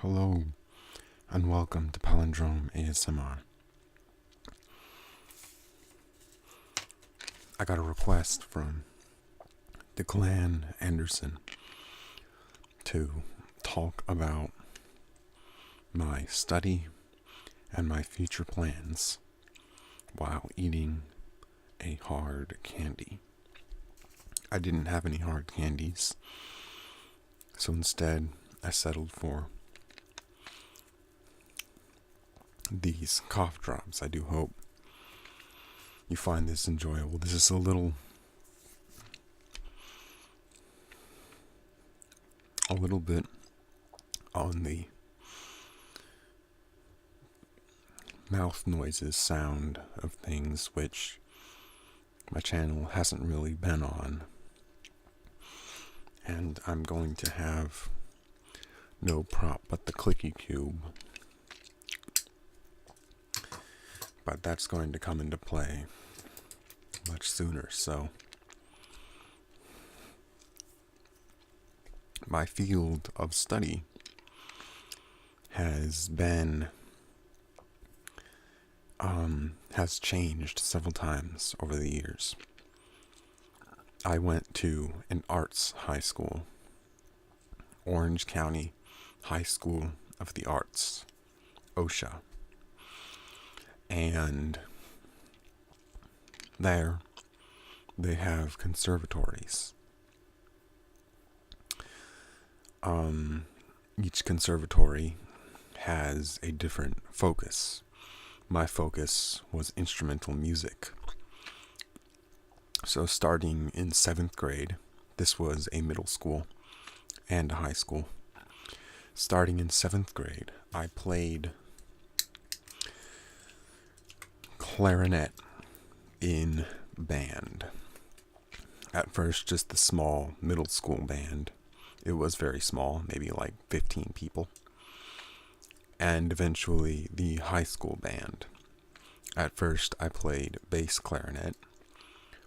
Hello, and welcome to Palindrome ASMR. I got a request from Declan Anderson to talk about my study and my future plans while eating a hard candy. I didn't have any hard candies, so instead I settled for these cough drops. I do hope you find this enjoyable. This is a little bit on the mouth noises sound of things, which my channel hasn't really been on. And I'm going to have no prop but the clicky cube. But that's going to come into play much sooner, so my field of study has changed several times over the years. I went to an arts high school, Orange County High School of the Arts, OSHA. And there, they have conservatories. Each conservatory has a different focus. My focus was instrumental music. So starting in 7th grade, this was a middle school and a high school. Starting in 7th grade, I played clarinet in band. At first, just the small middle school band. It was very small, maybe like 15 people. And eventually the high school band. At first, I played bass clarinet,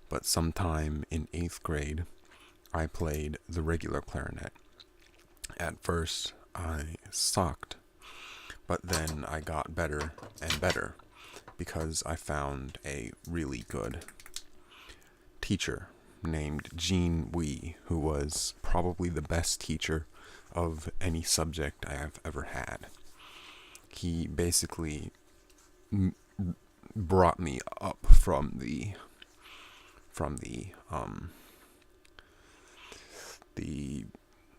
but sometime in 8th grade, I played the regular clarinet. At first, I sucked, but then I got better and better, because I found a really good teacher named Jean Wee, who was probably the best teacher of any subject I have ever had. He basically brought me up from the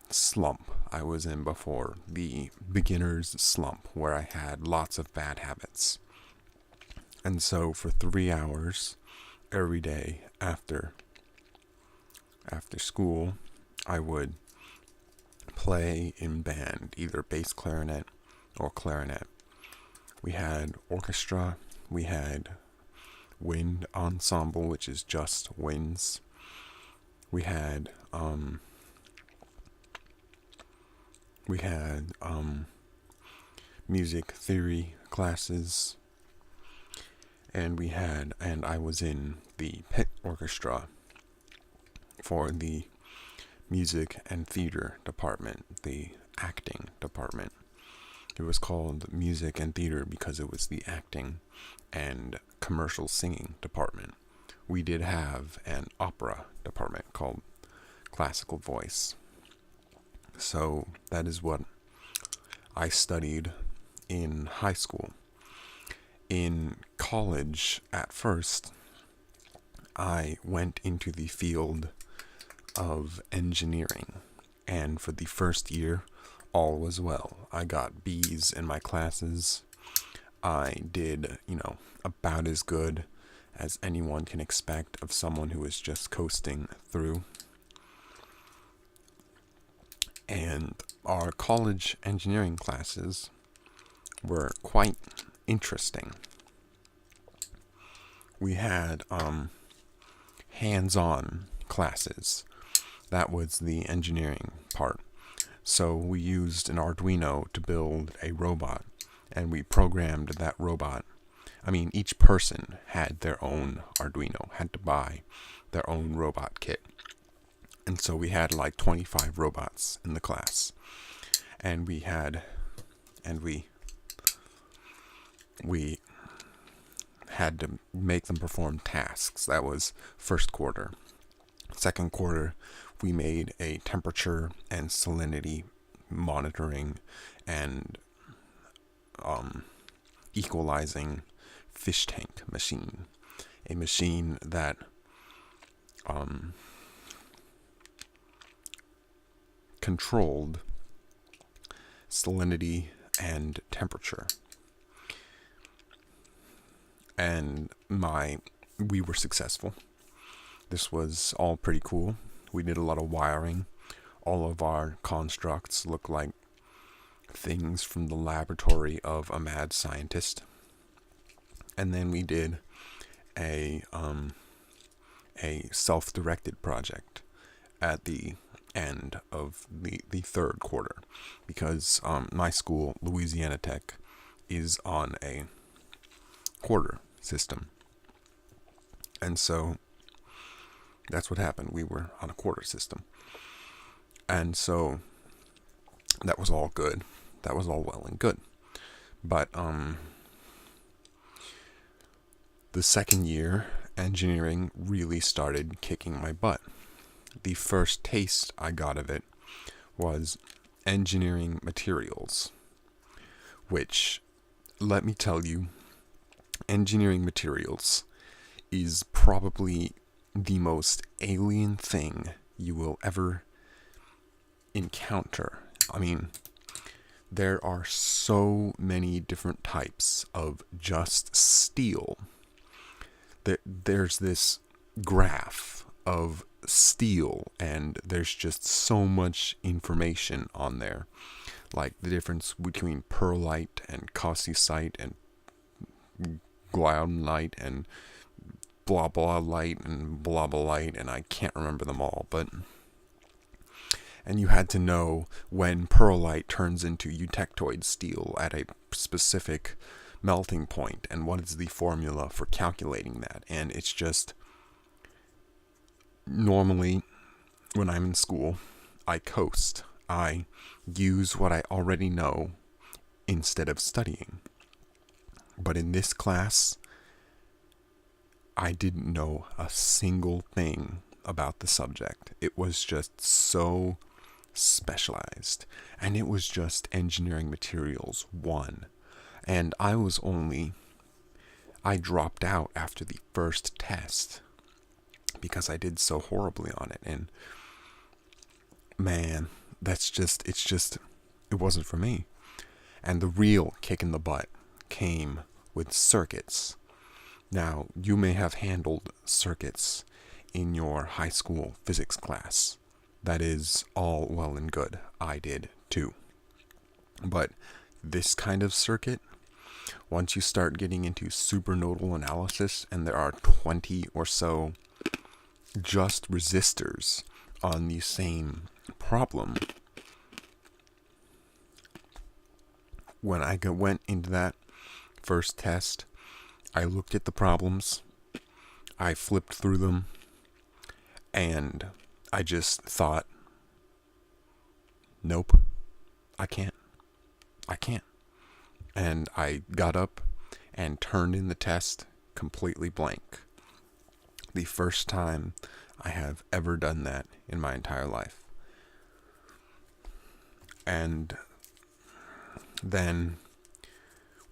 slump I was in before, the beginner's slump, where I had lots of bad habits. And so for 3 hours every day after school, I would play in band, either bass clarinet or clarinet. We had orchestra, we had wind ensemble, which is just winds. We had music theory classes. And I was in the pit orchestra for the music and theater department, the acting department. It was called music and theater because it was the acting and commercial singing department. We did have an opera department called classical voice. So that is what I studied in high school. In college, at first, I went into the field of engineering, and for the first year, all was well. I got B's in my classes. I did, about as good as anyone can expect of someone who is just coasting through. And our college engineering classes were quite interesting. We had hands-on classes. That was the engineering part. So we used an Arduino to build a robot, and we programmed that robot. Each person had their own Arduino, had to buy their own robot kit. And so we had like 25 robots in the class. And we had and we had to make them perform tasks. That was first quarter. Second quarter, we made a temperature and salinity monitoring and equalizing fish tank machine. A machine that controlled salinity and temperature. And we were successful. This was all pretty cool. We did a lot of wiring. All of our constructs look like things from the laboratory of a mad scientist. And then we did a self-directed project at the end of the third quarter, because my school, Louisiana Tech, is on a quarter system. And so that's what happened. We were on a quarter system. And so that was all good. That was all well and good. But the second year, engineering really started kicking my butt. The first taste I got of it was engineering materials, which, let me tell you, engineering materials is probably the most alien thing you will ever encounter. I mean, there are so many different types of just steel. There's this graph of steel, and there's just so much information on there, like the difference between pearlite and calcite and glauconite and blah blah light and blah blah light, and I can't remember them all, and you had to know when pearlite turns into eutectoid steel at a specific melting point, and what is the formula for calculating that. And it's just, normally when I'm in school, I coast. I use what I already know instead of studying. But in this class, I didn't know a single thing about the subject. It was just so specialized, and it was just engineering materials 1. And I dropped out after the first test because I did so horribly on it. And man, it wasn't for me. And the real kick in the butt came with circuits. Now, you may have handled circuits in your high school physics class. That is all well and good. I did too. But this kind of circuit, once you start getting into supernodal analysis, and there are 20 or so just resistors on the same problem, when I went into that first test, I looked at the problems, I flipped through them, and I just thought, nope, I can't. And I got up and turned in the test completely blank. The first time I have ever done that in my entire life. And then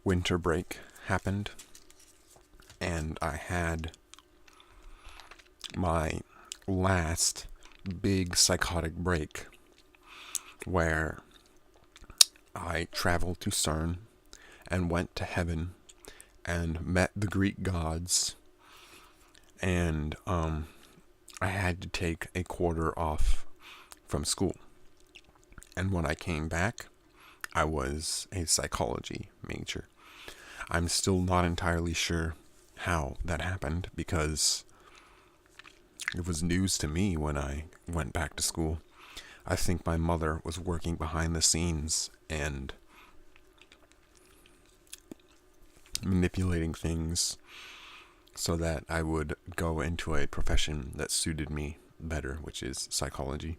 winter break happened, and I had my last big psychotic break where I traveled to CERN and went to heaven and met the Greek gods, and I had to take a quarter off from school. And when I came back, I was a psychology major. I'm still not entirely sure how that happened, because it was news to me when I went back to school. I think my mother was working behind the scenes and manipulating things so that I would go into a profession that suited me better, which is psychology.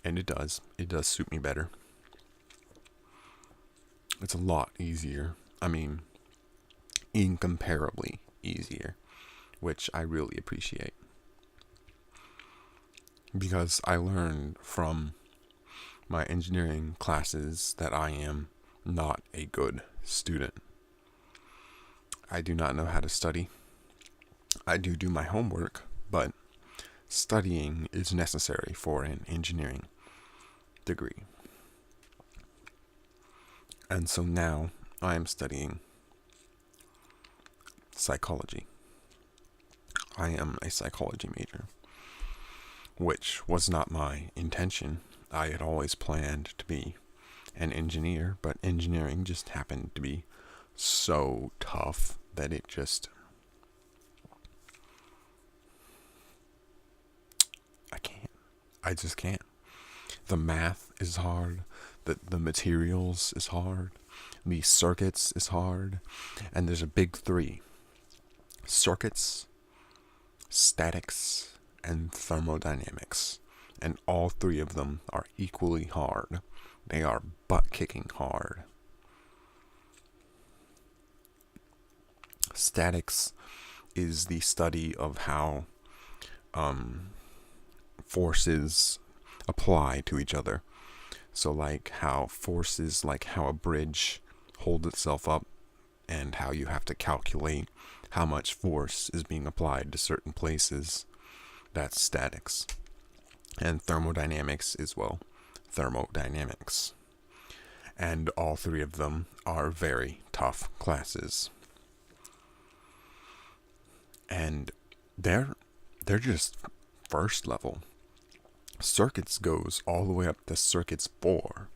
And it does suit me better. It's a lot easier. I mean, incomparably easier, which I really appreciate. Because I learned from my engineering classes that I am not a good student. I do not know how to study. I do my homework, but studying is necessary for an engineering degree. And so now I am studying psychology. I am a psychology major, which was not my intention. I had always planned to be an engineer, but engineering just happened to be so tough that it just... I just can't. The math is hard. The materials is hard. The circuits is hard. And there's a big three: circuits, statics, and thermodynamics. And all three of them are equally hard. They are butt-kicking hard. Statics is the study of how forces apply to each other. So like how forces, like how a bridge holds itself up, and how you have to calculate how much force is being applied to certain places. That's statics. And thermodynamics is, well, thermodynamics. And all three of them are very tough classes. And they're just first level. Circuits goes all the way up to circuits 4.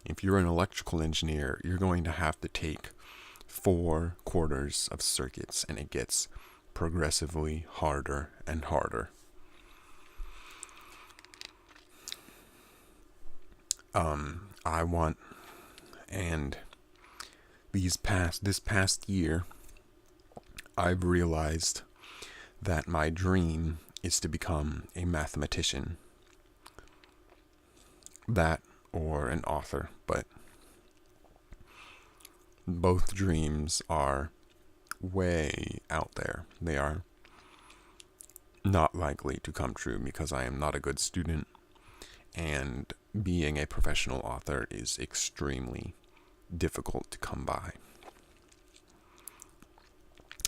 If you're an electrical engineer, you're going to have to take 4 quarters of circuits, and it gets progressively harder and harder. This past year, I've realized that my dream is to become a mathematician. That or an author, but both dreams are way out there. They are not likely to come true because I am not a good student, and being a professional author is extremely difficult to come by.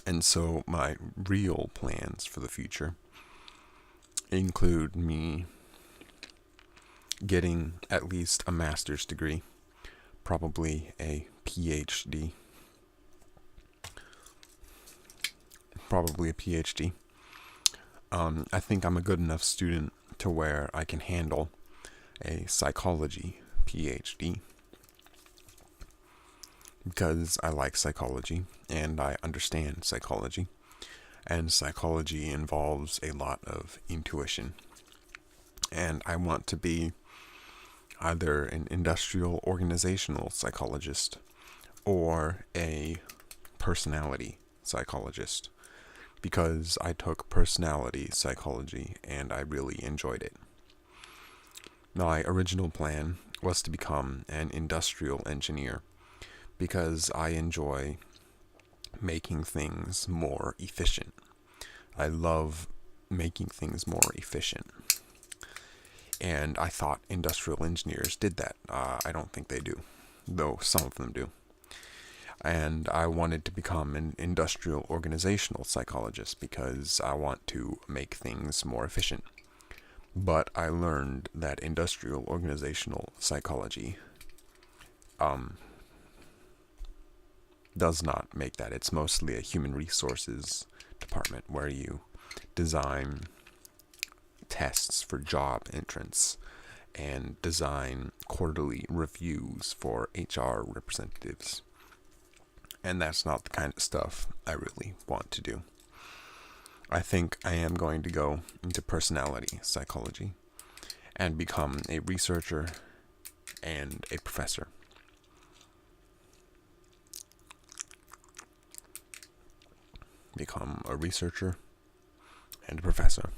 And so my real plans for the future include me getting at least a master's degree, probably a PhD. I think I'm a good enough student to where I can handle a psychology PhD, because I like psychology and I understand psychology, and psychology involves a lot of intuition, and I want to be either an industrial organizational psychologist or a personality psychologist, because I took personality psychology and I really enjoyed it. My original plan was to become an industrial engineer, because I enjoy making things more efficient. I love making things more efficient. And I thought industrial engineers did that. I don't think they do, though some of them do. And I wanted to become an industrial organizational psychologist because I want to make things more efficient. But I learned that industrial organizational psychology does not make that. It's mostly a human resources department where you design tests for job entrance and design quarterly reviews for HR representatives. And that's not the kind of stuff I really want to do. I think I am going to go into personality psychology and become a researcher and a professor. Become a researcher and a professor.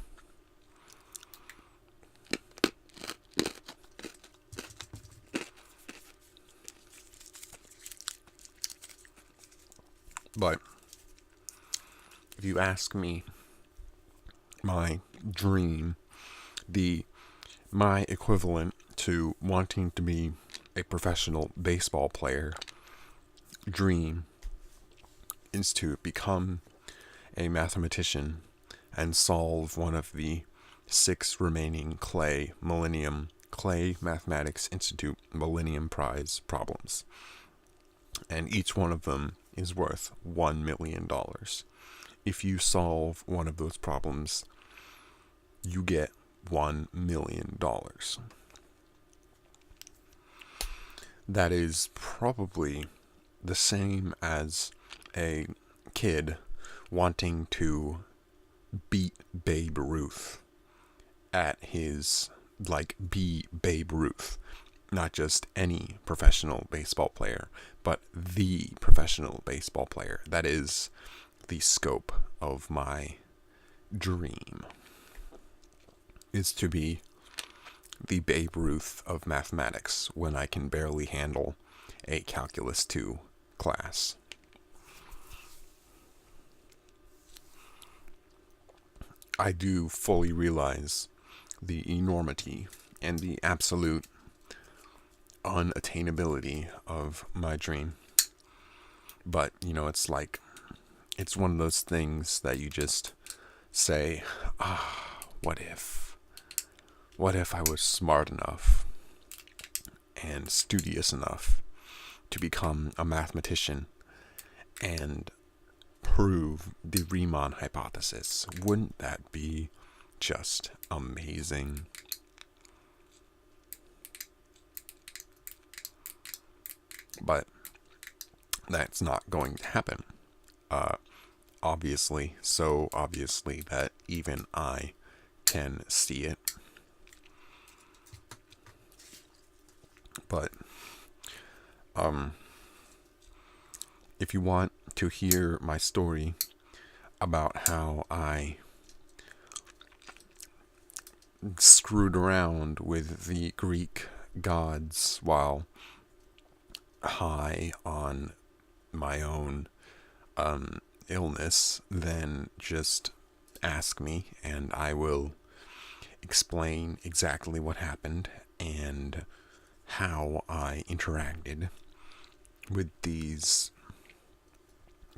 you ask me, my dream, my equivalent to wanting to be a professional baseball player dream is to become a mathematician and solve one of the 6 remaining Clay Mathematics Institute Millennium Prize problems. And each one of them is worth $1 million. If you solve one of those problems, you get $1 million. That is probably the same as a kid wanting to beat Babe Ruth at his, be Babe Ruth. Not just any professional baseball player, but the professional baseball player. That is the scope of my dream, is to be the Babe Ruth of mathematics when I can barely handle a Calculus 2 class. I do fully realize the enormity and the absolute unattainability of my dream. But, it's one of those things that you just say, what if? What if I was smart enough and studious enough to become a mathematician and prove the Riemann hypothesis? Wouldn't that be just amazing? But that's not going to happen. So obviously that even I can see it. But, if you want to hear my story about how I screwed around with the Greek gods while high on my own illness, then just ask me and I will explain exactly what happened and how I interacted with these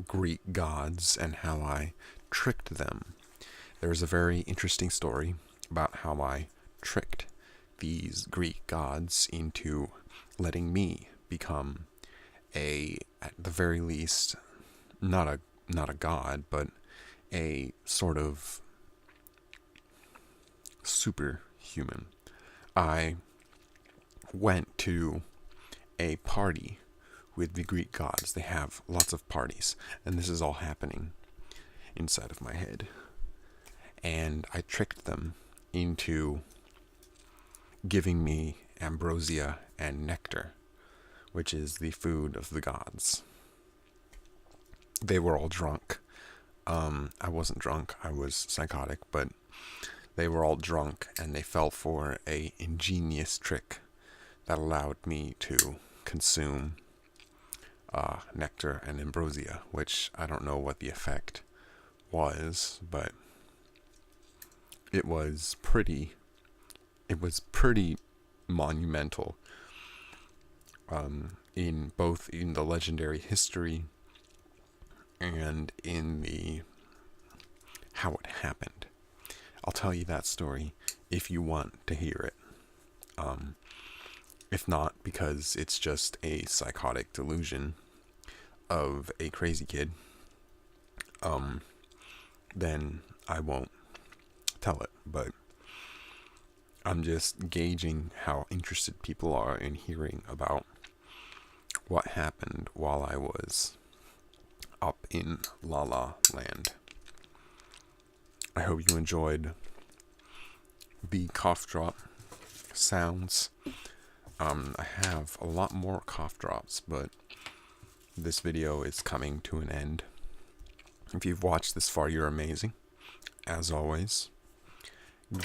Greek gods and how I tricked them. There's a very interesting story about how I tricked these Greek gods into letting me become at the very least, not a god, but a sort of superhuman. I went to a party with the Greek gods. They have lots of parties, and this is all happening inside of my head. And I tricked them into giving me ambrosia and nectar, which is the food of the gods. They were all drunk. I wasn't drunk, I was psychotic, but they were all drunk, and they fell for a ingenious trick that allowed me to consume nectar and ambrosia, which I don't know what the effect was, but it was pretty monumental, in both in the legendary history and in how it happened. I'll tell you that story if you want to hear it. If not, because it's just a psychotic delusion of a crazy kid, then I won't tell it. But I'm just gauging how interested people are in hearing about what happened while I was up in La La Land. I hope you enjoyed the cough drop sounds. I have a lot more cough drops, but this video is coming to an end. If you've watched this far, you're amazing. As always,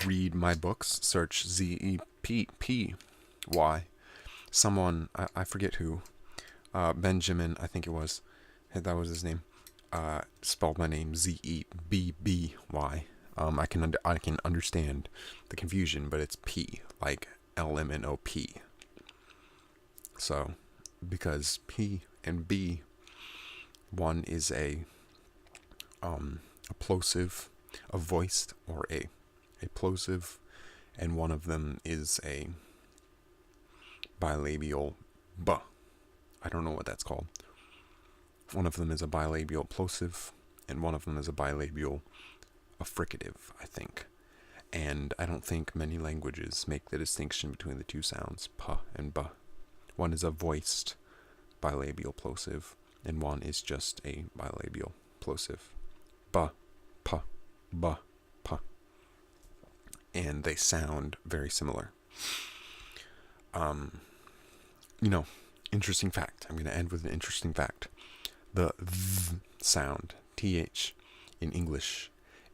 read my books. Search ZEPPY. Someone, I forget who, Benjamin, I think it was. That was his name. spelled my name Zebby. I can understand the confusion, but it's P, like LMNOP. So, because P and B, one is a plosive, a voiced, or a plosive, and one of them is a bilabial B. I don't know what that's called. One of them is a bilabial plosive, and one of them is a bilabial affricative, I think. And I don't think many languages make the distinction between the two sounds, P and B. One is a voiced bilabial plosive, and one is just a bilabial plosive. B, P, B, P. And they sound very similar. Interesting fact. I'm going to end with an interesting fact. The th sound, th, in English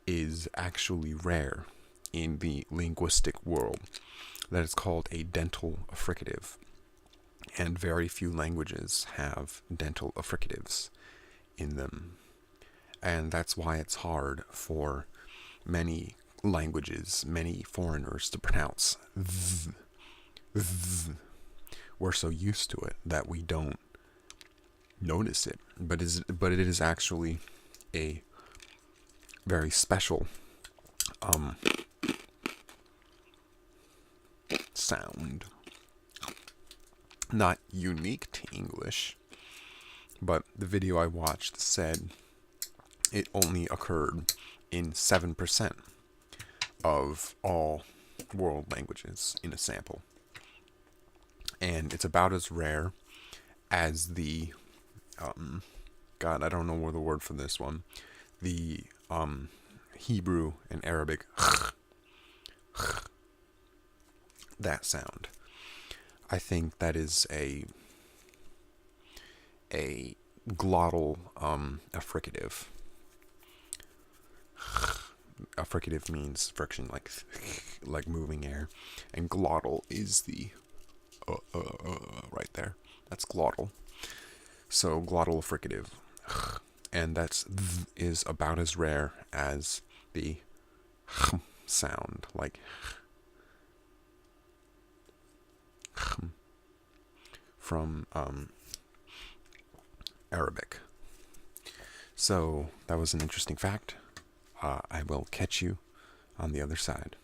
is actually rare in the linguistic world. That is called a dental affricative. And very few languages have dental affricatives in them. And that's why it's hard for many languages, many foreigners to pronounce th. Th. We're so used to it that we don't notice it. But it is actually a very special sound. Not unique to English, but the video I watched said it only occurred in 7% of all world languages in a sample. And it's about as rare as the, God, I don't know the word for this one, the Hebrew and Arabic, that sound. I think that is a glottal affricative. Affricative means friction, like moving air, and glottal is the right there. That's glottal. So glottal affricative, and is about as rare as the sound, like from Arabic. So that was an interesting fact. I will catch you on the other side.